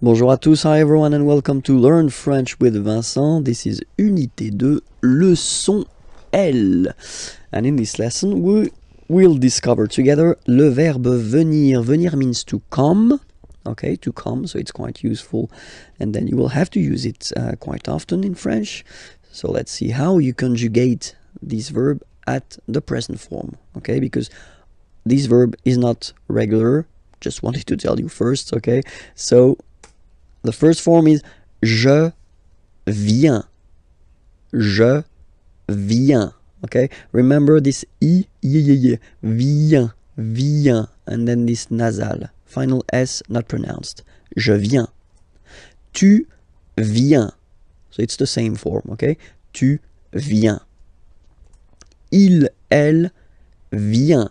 Bonjour à tous, hi everyone and welcome to Learn French with Vincent. This is Unité 2, leçon L. And in this lesson we will discover together le verbe venir. Venir means to come, okay, to come, so it's quite useful. And then you will have to use it quite often in French. So let's see how you conjugate this verb at the present form, okay, because this verb is not regular. Just wanted to tell you first, okay? So the first form is je viens. Je viens. Okay? Remember this I, vient, vient, and then this nasal. Final S not pronounced. Je viens. Tu viens. So it's the same form, okay? Tu viens. Il, elle, vient.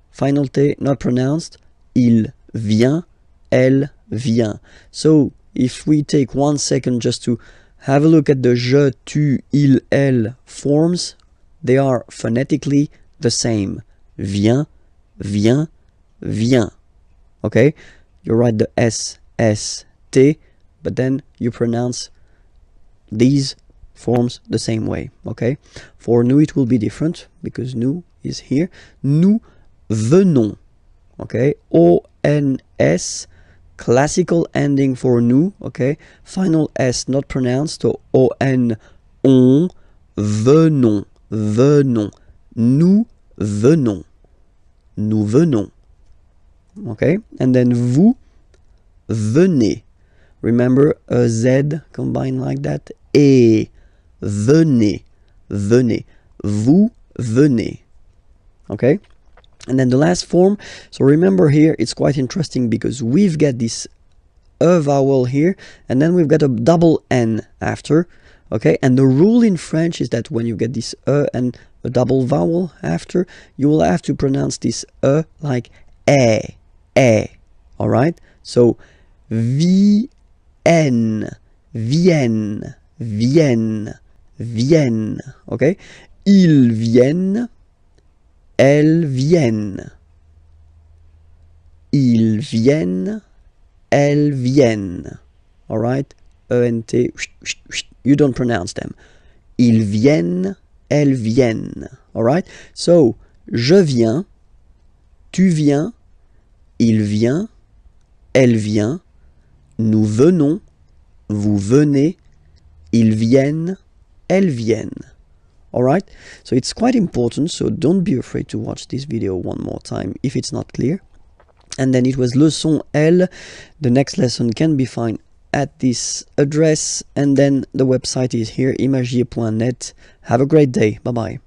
Final T not pronounced. Il vient. Elle vient. So if we take 1 second just to have a look at the je, tu, il, elle forms, they are phonetically the same. Vient, vient, vient. Okay? You write the S, S, T, but then you pronounce these forms the same way. Okay? For nous it will be different because nous is here. Nous venons. Okay? O-N-S, classical ending for nous, okay? Final S not pronounced, so O-N, on, venons, venons. Nous venons. Nous venons. Okay? And then vous venez. Remember a Z combined like that? Et venez, venez. Vous venez. Okay? And then the last form, so remember here, it's quite interesting because we've got this E vowel here, and then we've got a double N after, okay? And the rule in French is that when you get this E and a double vowel after, you will have to pronounce this E like E, all right? So, vienne, vienne, vienne, vienne, okay? Ils viennent, elles viennent. Ils viennent, elles viennent. All right? E-N-T, you don't pronounce them. Ils viennent, elles viennent. All right? So, je viens, tu viens, il vient, elle vient, nous venons, vous venez, ils viennent, elles viennent. Alright, so it's quite important, so don't be afraid to watch this video one more time if it's not clear. And then it was leçon L. The next lesson can be found at this address, and then the website is here, imagier.net. Have a great day. Bye bye.